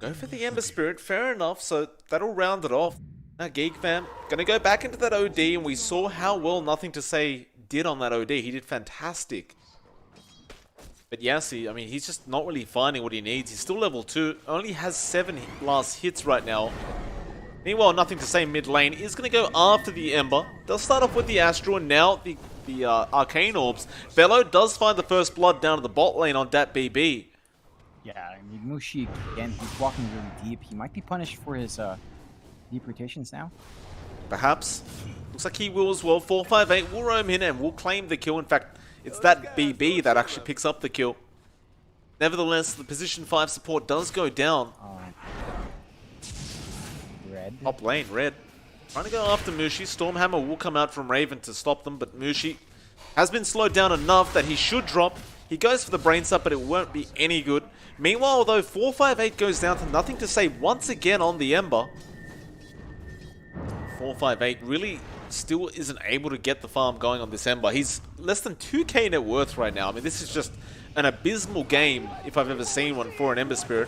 Go for the Ember Spirit, fair enough, so that'll round it off. Now Geek fam, gonna go back into that OD, and we saw how well Nothing to Say did on that OD. He did fantastic. But Yassi, I mean, he's just not really finding what he needs. He's still level 2, only has 7 last hits right now. Meanwhile, Nothing to Say mid lane is going to go after the Ember. They'll start off with the Astral and now the Arcane Orbs. Velo does find the first blood down to the bot lane on that BB. Yeah, I mean, Mushi, again, he's walking really deep. He might be punished for his deep rotations now. Perhaps. Looks like he will as well. 458 will roam in and will claim the kill. In fact, it's that BB that actually picks up the kill. Nevertheless, the position 5 support does go down. Red. Top lane, red. Trying to go after Mushi. Stormhammer will come out from Raven to stop them, but Mushi has been slowed down enough that he should drop. He goes for the brain sub, but it won't be any good. Meanwhile, though, 458 goes down to Nothing to Say once again on the Ember. 458 really still isn't able to get the farm going on this Ember. He's less than 2k net worth right now. I mean, this is just an abysmal game if I've ever seen one for an Ember Spirit.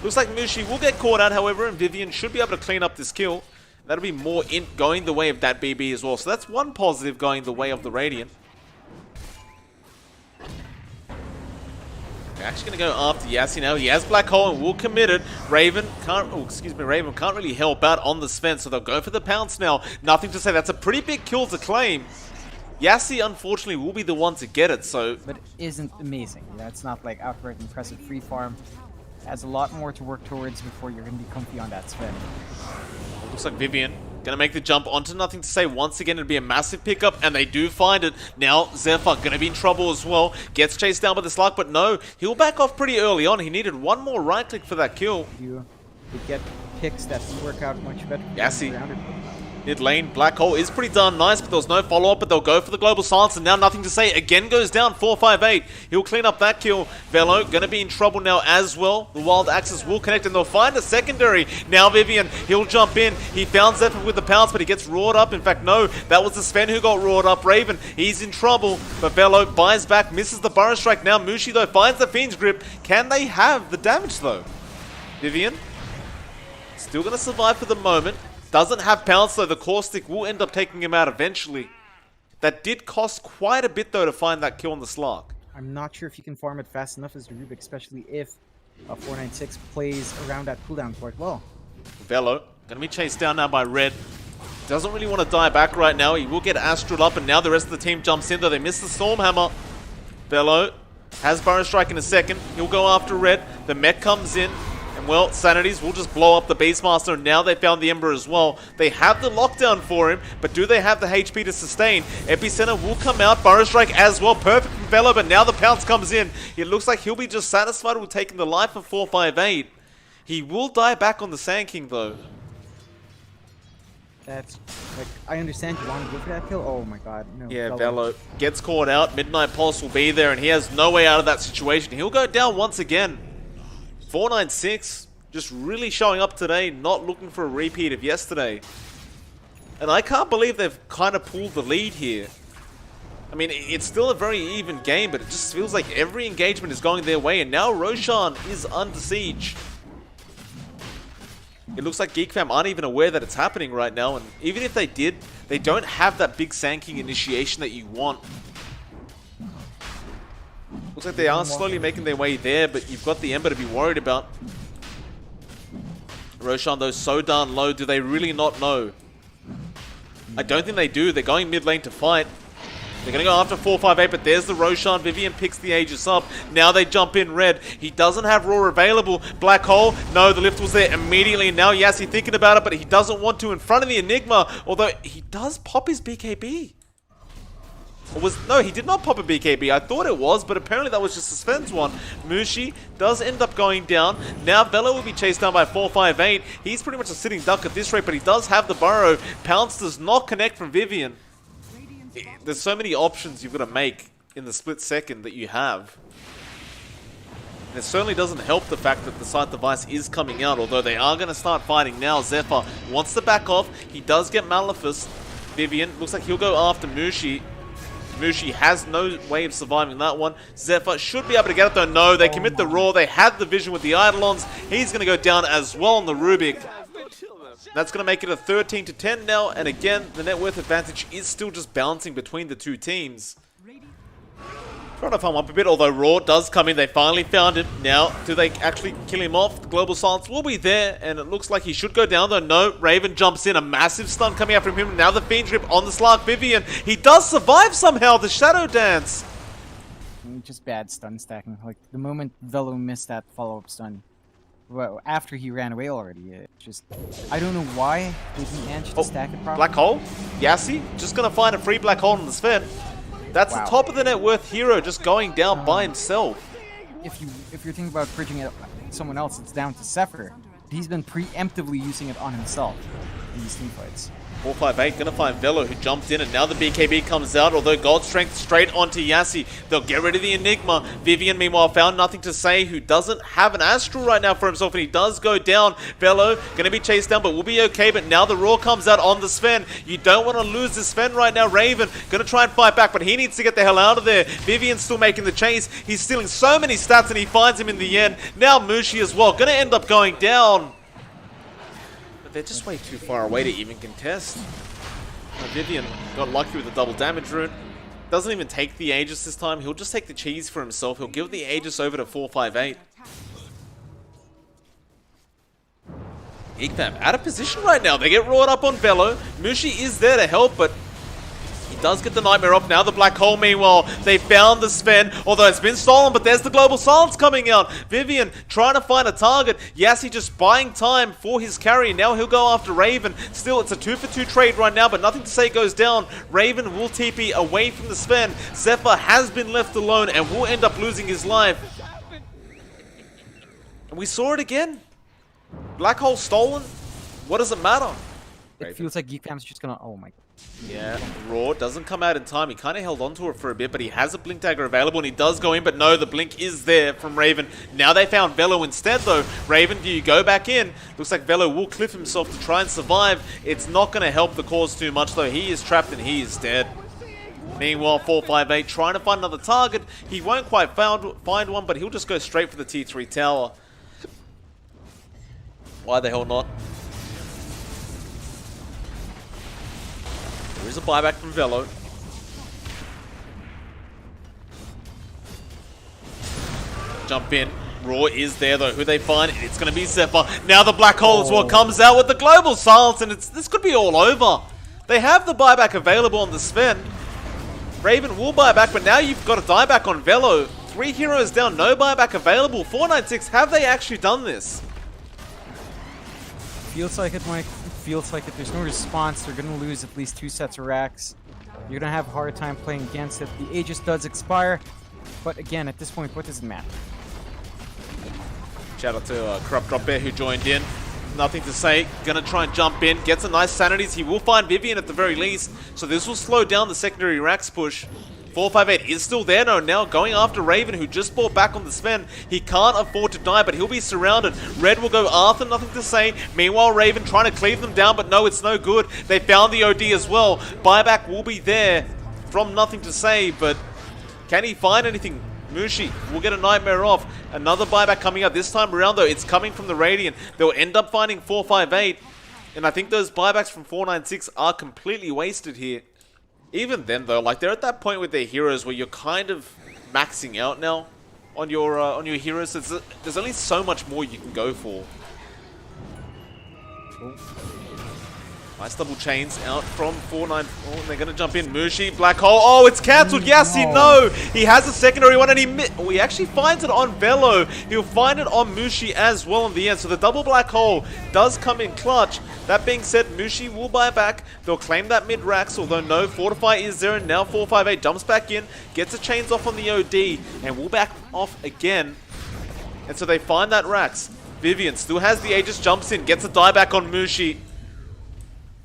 Looks like Mushi will get caught out, however, and Vivian should be able to clean up this kill. That'll be more going the way of that BB as well. So that's one positive going the way of the Radiant. They're actually going to go after Yassi now. He has Black Hole and will commit it. Raven can't really help out on the Sven, so they'll go for the pounce now. Nothing to Say. That's a pretty big kill to claim. Yassi, unfortunately, will be the one to get it, so... But it isn't amazing. That's not, like, outright impressive free farm. Has a lot more to work towards before you're going to be comfy on that Sven. Looks like Vivian gonna make the jump onto Nothing to Say once again. It'll be a massive pickup, and they do find it. Now, Zephyr gonna be in trouble as well. Gets chased down by the Slug, but no, he'll back off pretty early on. He needed one more right click for that kill. You get picks that work out much better. Yassi. Mid lane, Black Hole is pretty darn nice, but there was no follow-up, but they'll go for the Global Silence, and now Nothing to Say again goes down, 458. He'll clean up that kill. Velo gonna be in trouble now as well. The Wild Axis will connect, and they'll find a secondary. Now Vivian, he'll jump in. He found Zephyr with the pounce, but he gets roared up. In fact, no, that was the Sven who got roared up. Raven, he's in trouble, but Velo buys back, misses the Burrow Strike. Now Mushi, though, finds the Fiend's Grip. Can they have the damage, though? Vivian, still gonna survive for the moment. Doesn't have pounce, though. The Caustic will end up taking him out eventually. That did cost quite a bit, though, to find that kill on the Slug. I'm not sure if you can farm it fast enough as Rubik, especially if 496 plays around that cooldown quite well. Velo gonna be chased down now by Red. Doesn't really want to die back right now. He will get Astral up, and now the rest of the team jumps in, though. They miss the Stormhammer. Velo has Burrow Strike in a second. He'll go after Red. The mech comes in. And well, Sanities will just blow up the Beastmaster, and now they found the Ember as well. They have the lockdown for him, but do they have the HP to sustain? Epicenter will come out, Burrow Strike as well, perfect from Velo, but now the pounce comes in. It looks like he'll be just satisfied with taking the life of 458. He will die back on the Sand King, though. That's, like, I understand you want to go for that kill. Oh my god, no. Yeah, Velo gets caught out. Midnight Pulse will be there, and he has no way out of that situation. He'll go down once again. 496, just really showing up today, not looking for a repeat of yesterday. And I can't believe they've kind of pulled the lead here. I mean, it's still a very even game, but it just feels like every engagement is going their way, and now Roshan is under siege. It looks like Geek fam aren't even aware that it's happening right now, and even if they did, they don't have that big Sand King initiation that you want. Looks like they are slowly making their way there, but you've got the Ember to be worried about. Roshan, though, so darn low. Do they really not know? I don't think they do. They're going mid lane to fight. They're going to go after 458, but there's the Roshan. Vivian picks the Aegis up. Now they jump in Red. He doesn't have Roar available. Black Hole, no, the lift was there immediately. Now Yassi thinking about it, but he doesn't want to in front of the Enigma, although he does pop his BKB. No, he did not pop a BKB. I thought it was, but apparently that was just Sven's one. Mushi does end up going down. Now Velo will be chased down by 458. He's pretty much a sitting duck at this rate, but he does have the burrow. Pounce does not connect from Vivian. There's so many options you've got to make in the split second that you have. And it certainly doesn't help the fact that the site device is coming out, although they are going to start fighting now. Zephyr wants to back off. He does get Maleficent. Vivian looks like he'll go after Mushi. Mushi has no way of surviving that one. Zephyr should be able to get it though. No, they commit the Roar. They had the vision with the Eidolons. He's going to go down as well on the Rubik. That's going to make it a 13-10 now. And again, the net worth advantage is still just balancing between the two teams. Trying to farm up a bit, although Raw does come in. They finally found him. Now, do they actually kill him off? The Global Silence will be there, and it looks like he should go down, though. No, Raven jumps in. A massive stun coming out from him. Now the Fiend Rip on the Slark Vivian. He does survive somehow, the Shadow Dance. Just bad stun stacking. Like, the moment Velo missed that follow-up stun, well, after he ran away already, it just... I don't know why they didn't manage to stack it properly. Black Hole? Yassi? Just going to find a free Black Hole on the Sven. That's the top of the net worth hero just going down by himself. If you're thinking about bridging it someone else, it's down to Zephyr. He's been preemptively using it on himself in these teamfights. 458 gonna find Velo, who jumped in, and now the BKB comes out, although God Strength straight onto Yassi. They'll get rid of the Enigma. Vivian, meanwhile, found nothing to say, who doesn't have an Astral right now for himself, and he does go down. Velo gonna be chased down, but will be okay, but now the Roar comes out on the Sven. You don't want to lose this Sven right now. Raven gonna try and fight back, but he needs to get the hell out of there. Vivian's still making the chase. He's stealing so many stats, and he finds him in the end. Now Mushi as well, gonna end up going down. But they're just way too far away to even contest. Vivian got lucky with the double damage rune. Doesn't even take the Aegis this time. He'll just take the cheese for himself. He'll give the Aegis over to 458. Geek fam out of position right now. They get roared up on Velo. Mushi is there to help, but he does get the Nightmare off. Now the Black Hole, meanwhile, they found the Sven, although it's been stolen, but there's the Global Silence coming out. Vivian trying to find a target. Yassi just buying time for his carry. Now he'll go after Raven. Still, it's a 2-for-2 trade right now, but nothing to say goes down. Raven will TP away from the Sven. Zephyr has been left alone and will end up losing his life. And we saw it again. Black Hole stolen. What does it matter? It feels like Geek fam's just gonna... Oh my god. Yeah, Raw doesn't come out in time. He kind of held onto it for a bit, but he has a Blink Dagger available, and he does go in, but no, the Blink is there from Raven. Now they found Velo instead, though. Raven, do you go back in? Looks like Velo will cliff himself to try and survive. It's not going to help the cause too much, though. He is trapped, and he is dead. Meanwhile, 458 trying to find another target. He won't quite find one, but he'll just go straight for the T3 tower. Why the hell not? There is a buyback from Velo. Jump in. Raw is there though. Who they find? It's going to be Zephyr. Now the Black Hole as well comes out with the Global Silence, and this could be all over. They have the buyback available on the Sven. Raven will buy back, but now you've got a dieback on Velo. 3 heroes down, no buyback available. 496, have they actually done this? Feels like it, Mike. Feels like if there's no response, they're going to lose at least 2 sets of racks. You're going to have a hard time playing against it. The Aegis does expire, but again, at this point, what does it matter? Shout out to Corrupt Drop Bear who joined in. Nothing to say. Gonna try and jump in. Gets a nice sanities. He will find Vivian at the very least. So this will slow down the secondary racks push. 458 is still there though now, going after Raven, who just bought back on the Sven. He can't afford to die, but he'll be surrounded. Red will go after, nothing to say. Meanwhile, Raven trying to cleave them down, but no, it's no good. They found the OD as well. Buyback will be there from nothing to say, but can he find anything? Mushi will get a Nightmare off. Another buyback coming up. This time around, though, it's coming from the Radiant. They'll end up finding 458. And I think those buybacks from 496 are completely wasted here. Even then, though, like, they're at that point with their heroes where you're kind of maxing out now on your heroes. There's only so much more you can go for. Nice double chains out from 494. Oh, they're going to jump in. Mushi, Black Hole. Oh, it's cancelled. Yassi, no. He has a secondary one, and he actually finds it on Velo. He'll find it on Mushi as well in the end. So the double Black Hole does come in clutch. That being said, Mushi will buy back. They'll claim that mid-racks, although no, Fortify is there, and now 458 jumps back in, gets the chains off on the OD, and will back off again. And so they find that racks. Vivian still has the Aegis, jumps in, gets a dieback on Mushi.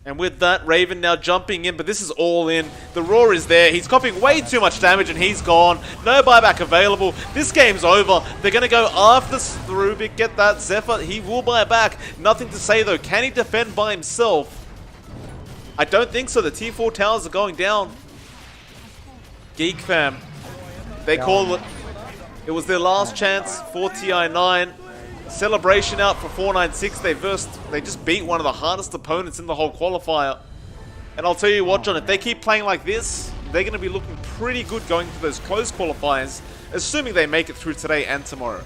And with that, Raven now jumping in, but this is all in. The Roar is there. He's copying way too much damage, and he's gone. No buyback available. This game's over. They're going to go after Rubik. Get that. Zephyr, he will buy back. Nothing to say, though. Can he defend by himself? I don't think so. The T4 towers are going down. Geek fam, they call it. It was their last chance for TI9. Celebration out for 496. They just beat one of the hardest opponents in the whole qualifier. And I'll tell you what, John, if they keep playing like this, they're going to be looking pretty good going to those close qualifiers, assuming they make it through today and tomorrow.